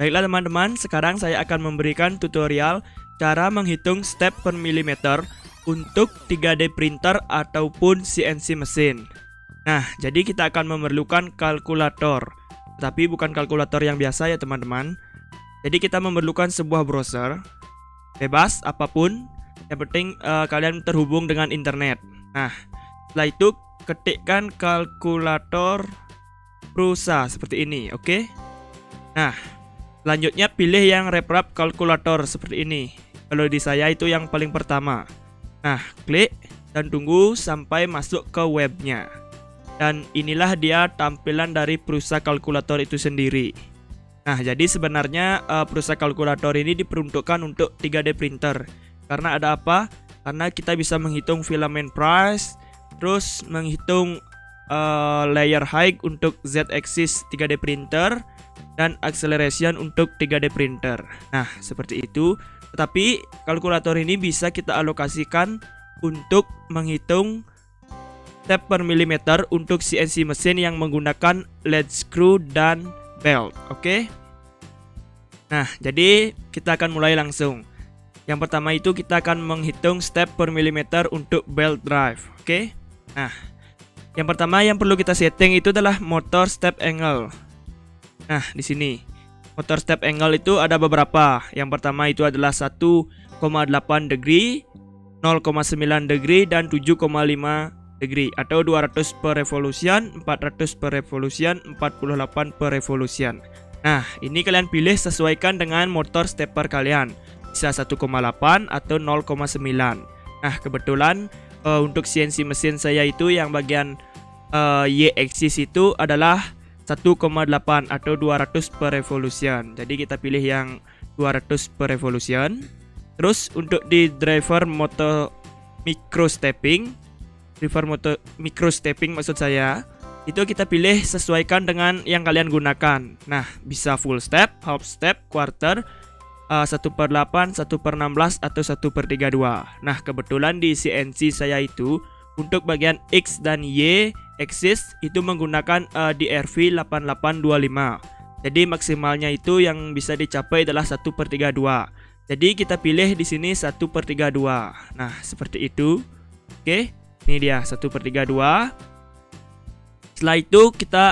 Baiklah teman-teman, sekarang saya akan memberikan tutorial cara menghitung step per milimeter untuk 3D printer ataupun CNC mesin. Nah, jadi kita akan memerlukan kalkulator, tapi bukan kalkulator yang biasa ya teman-teman. Jadi kita memerlukan sebuah browser, bebas apapun, yang penting kalian terhubung dengan internet. Nah, setelah itu ketikkan kalkulator Prusa seperti ini, oke? Nah, selanjutnya pilih yang RepRap kalkulator seperti ini. Kalau di saya itu yang paling pertama. Nah, klik dan tunggu sampai masuk ke webnya. Dan inilah dia tampilan dari Prusa kalkulator itu sendiri. Nah, jadi sebenarnya Prusa kalkulator ini diperuntukkan untuk 3D printer. Karena ada apa? Karena kita bisa menghitung filament price, terus menghitung layer height untuk Z-axis 3D printer, dan acceleration untuk 3D printer. Nah, seperti itu. Tetapi kalkulator ini bisa kita alokasikan untuk menghitung step per milimeter untuk CNC mesin yang menggunakan lead screw dan belt. Oke. Nah, jadi kita akan mulai langsung. Yang pertama itu kita akan menghitung step per milimeter untuk belt drive. Oke. Nah, yang pertama yang perlu kita setting itu adalah motor step angle. Nah, di sini motor step angle itu ada beberapa. Yang pertama itu adalah 1,8 degree, 0,9 degree, dan 7,5 degree atau 200 per revolution, 400 per revolution, 48 per revolution. Nah, ini kalian pilih sesuaikan dengan motor stepper kalian. Bisa 1,8 atau 0,9. Nah, kebetulan untuk CNC mesin saya itu yang bagian Y-axis itu adalah 1,8 atau 200 per revolution. Jadi kita pilih yang 200 per revolution. Terus untuk di driver motor micro stepping, maksud saya, itu kita pilih sesuaikan dengan yang kalian gunakan. Nah, bisa full step, half step, quarter, 1/8, 1/16 atau 1/32. Nah, kebetulan di CNC saya itu untuk bagian X dan Y axis itu menggunakan DRV 8825. Jadi maksimalnya itu yang bisa dicapai adalah 1/32. Jadi kita pilih di sini 1/32. Nah, seperti itu. Oke, ini dia 1/32. Setelah itu kita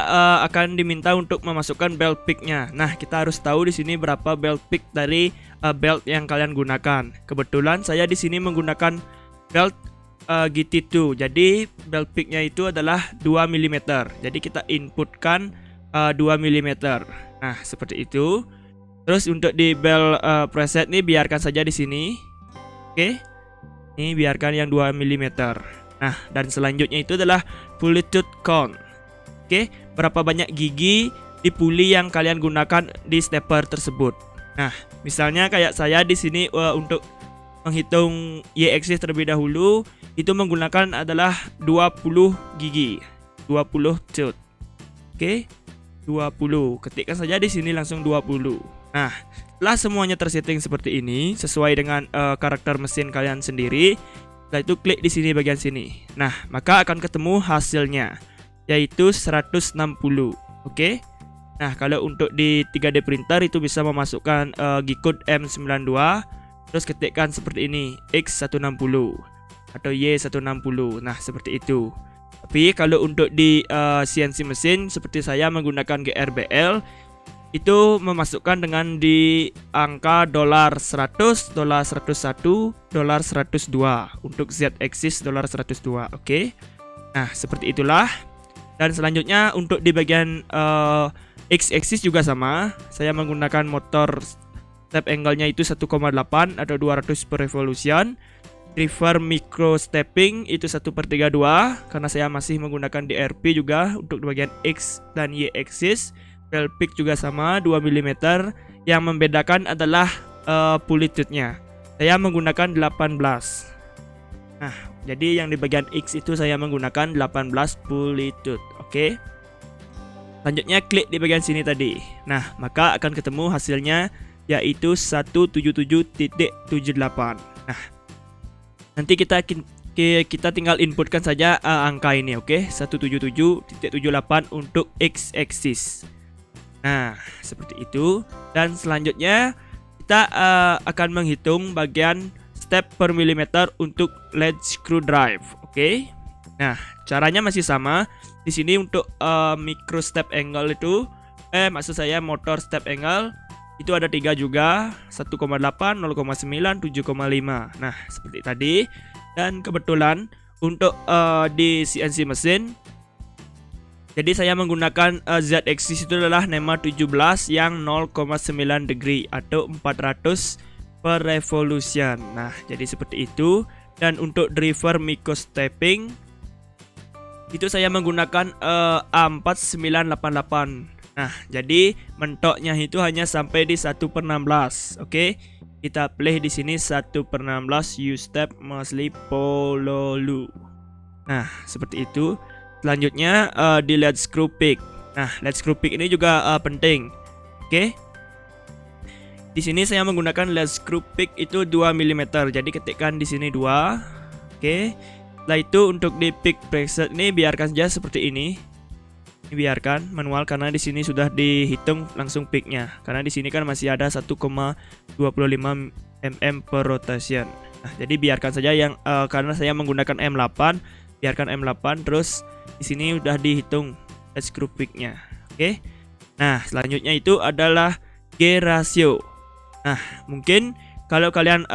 akan diminta untuk memasukkan belt peak-nya. Nah, kita harus tahu di sini berapa belt peak dari belt yang kalian gunakan. Kebetulan saya di sini menggunakan belt GT2. Jadi belt peak-nya itu adalah 2 mm. Jadi kita inputkan 2 mm. Nah, seperti itu. Terus untuk di belt preset nih biarkan saja di sini. Oke. Ini biarkan yang 2 mm. Nah, dan selanjutnya itu adalah pulley tooth count. Oke, berapa banyak gigi di puli yang kalian gunakan di stepper tersebut. Nah, misalnya kayak saya di sini untuk menghitung Y-axis terlebih dahulu itu menggunakan adalah 20 gigi, 20 tooth. Oke, 20. Ketikkan saja di sini langsung 20. Nah, setelah semuanya tersetting seperti ini sesuai dengan karakter mesin kalian sendiri, setelah itu klik di sini bagian sini. Nah, maka akan ketemu hasilnya, yaitu 160. Oke. Nah, kalau untuk di 3D printer itu bisa memasukkan G-code M92. Terus ketikkan seperti ini, X160 atau Y160. Nah, seperti itu. Tapi kalau untuk di CNC mesin seperti saya menggunakan GRBL, itu memasukkan dengan di angka $100, $101, $102 untuk Z-axis $102. Oke. Nah, seperti itulah. Dan selanjutnya untuk di bagian X-axis juga sama. Saya menggunakan motor step angle-nya itu 1,8 atau 200 per revolution. Driver micro stepping itu 1/32 karena saya masih menggunakan DRP juga untuk bagian X dan Y axis. Belt peak juga sama 2 mm. Yang membedakan adalah pulley tooth-nya. Saya menggunakan 18. Nah, jadi yang di bagian X itu saya menggunakan 18 pulley tooth. Oke. Selanjutnya klik di bagian sini tadi. Nah, maka akan ketemu hasilnya yaitu 177.78. Nah, nanti kita tinggal inputkan saja angka ini, oke? 177.78 untuk X axis. Nah, seperti itu. Dan selanjutnya kita akan menghitung bagian step per milimeter untuk lead screw drive. Oke. Nah, caranya masih sama. Di sini untuk micro step angle itu, maksud saya motor step angle itu ada 3 juga, 1,8, 0,9, 7,5. Nah, seperti tadi. Dan kebetulan untuk di CNC mesin, jadi saya menggunakan Z-axis itu adalah NEMA 17 yang 0,9 degree atau 400 per revolution. Nah, jadi seperti itu. Dan untuk driver micro stepping itu saya menggunakan A4988. Nah, jadi mentoknya itu hanya sampai di 1/16. Oke. Kita play di sini 1/16 U-step mostly pololu. Nah, seperti itu. Selanjutnya di lead screw pick. Nah, lead screw pick ini juga penting. Oke. Di sini saya menggunakan lead screw pick itu 2 mm. Jadi ketikkan di sini 2. Oke. Setelah itu untuk di pick preset ini biarkan saja seperti ini. Ini biarkan manual karena di sini sudah dihitung langsung picknya. Karena di sini kan masih ada 1,25 mm per rotation. Nah, jadi biarkan saja yang karena saya menggunakan M8, biarkan M8 terus di sini udah dihitung screw picknya. Oke. Nah, selanjutnya itu adalah G ratio. Nah, mungkin kalau kalian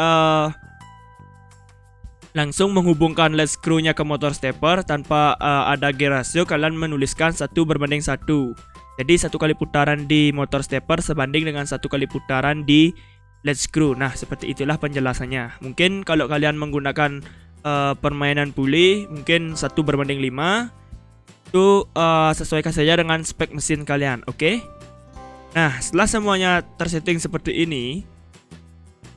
langsung menghubungkan lead screw-nya ke motor stepper tanpa ada G ratio, kalian menuliskan 1:1. Jadi 1 kali putaran di motor stepper sebanding dengan 1 kali putaran di lead screw. Nah, seperti itulah penjelasannya. Mungkin kalau kalian menggunakan permainan puli, mungkin 1/5. Itu sesuaikan saja dengan spek mesin kalian. Oke. Nah, setelah semuanya tersetting seperti ini,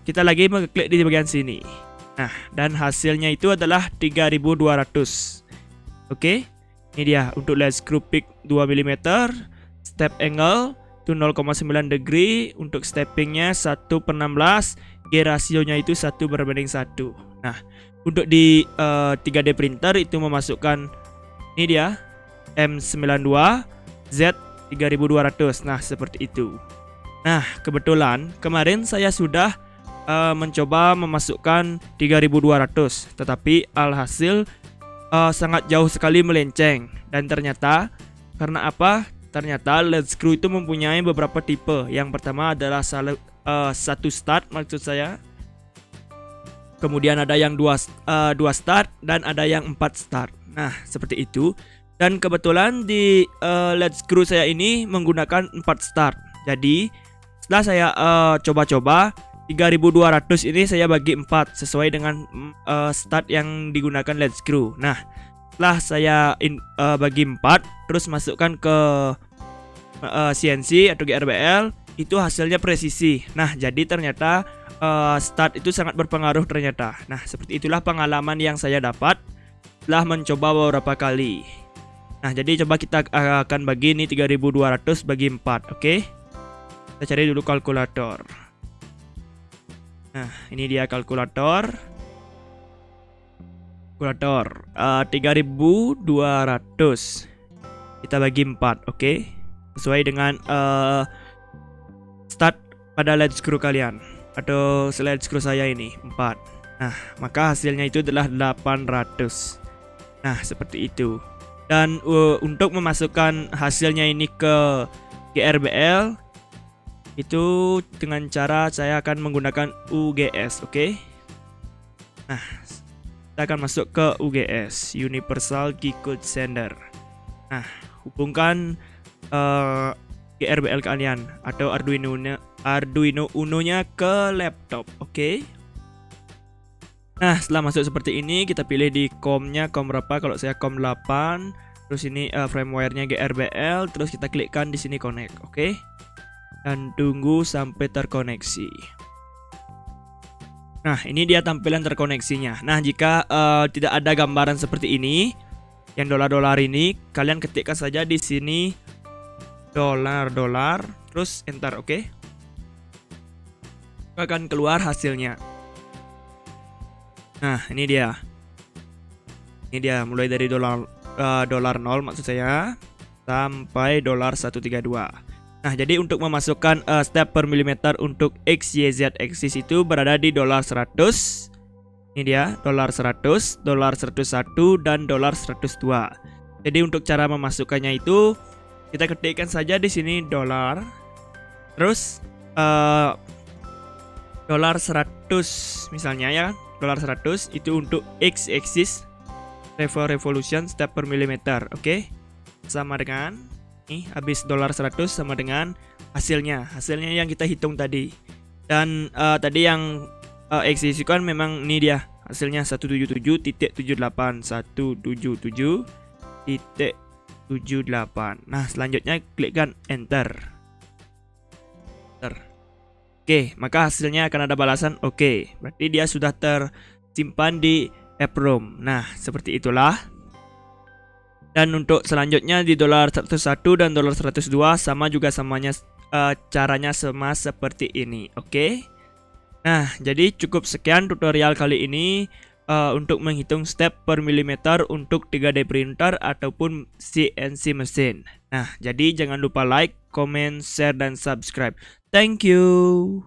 kita lagi mengklik di bagian sini. Nah, dan hasilnya itu adalah 3200. Oke. Ini dia untuk lead screw pick 2 mm, step angle itu 0,9 degree, untuk steppingnya 1/16, G rasionya itu 1/1. Nah, untuk di 3D printer itu memasukkan ini dia M92 Z 3200. Nah, seperti itu. Nah, kebetulan kemarin saya sudah mencoba memasukkan 3200, tetapi alhasil sangat jauh sekali melenceng. Dan ternyata karena apa? Ternyata lead screw itu mempunyai beberapa tipe. Yang pertama adalah satu start, maksud saya. Kemudian ada yang dua start dan ada yang 4 start. Nah, seperti itu. Dan kebetulan di lead screw saya ini menggunakan 4 start. Jadi setelah saya coba-coba, 3200 ini saya bagi 4 sesuai dengan start yang digunakan lead screw. Nah, setelah saya bagi 4 terus masukkan ke CNC atau GRBL, itu hasilnya presisi. Nah, jadi ternyata start itu sangat berpengaruh ternyata. Nah, seperti itulah pengalaman yang saya dapat setelah mencoba beberapa kali. Nah, jadi coba kita akan bagi ini 3200 bagi 4. Oke. Kita cari dulu kalkulator. Nah, ini dia kalkulator. 3200 kita bagi 4, oke. Sesuai dengan start pada lead screw kalian atau lead screw saya ini 4. Nah, maka hasilnya itu adalah 800. Nah, seperti itu. Dan untuk memasukkan hasilnya ini ke GRBL itu dengan cara saya akan menggunakan UGS, oke. Nah, kita akan masuk ke UGS, Universal Key Code Sender. Nah, hubungkan GRBL kalian atau Arduino Uno-nya ke laptop, oke. Nah, setelah masuk seperti ini, kita pilih di COM-nya, COM berapa? Kalau saya COM 8, terus ini firmware-nya GRBL, terus kita klikkan di sini connect, oke. Dan tunggu sampai terkoneksi. Nah, ini dia tampilan terkoneksinya. Nah, jika tidak ada gambaran seperti ini, yang dolar-dolar ini, kalian ketikkan saja di sini dolar, terus enter, oke. Akan keluar hasilnya. Nah, ini dia. Ini dia mulai dolar 0 maksud saya sampai dolar 132. Nah, jadi untuk memasukkan step per milimeter untuk X, Y, Z axis itu berada di $100. Ini dia, $100, $101, dan $102. Jadi untuk cara memasukkannya itu kita ketikkan saja di sini dolar. Terus $100 misalnya ya, $100 itu untuk X axis revolution step per milimeter. Oke. Sama dengan nih, habis $100 sama dengan hasilnya yang kita hitung tadi. Dan tadi yang axis kan memang ini dia hasilnya 177.78, 177.78. Nah, selanjutnya klikkan enter. Oke, maka hasilnya akan ada balasan oke. Berarti dia sudah tersimpan di EEPROM. Nah, seperti itulah. Dan untuk selanjutnya di $101 dan $102 sama juga samanya, caranya sama seperti ini. Oke. Nah, jadi cukup sekian tutorial kali ini untuk menghitung step per milimeter untuk 3D printer ataupun CNC mesin. Nah, jadi jangan lupa like, comment, share, dan subscribe. Thank you.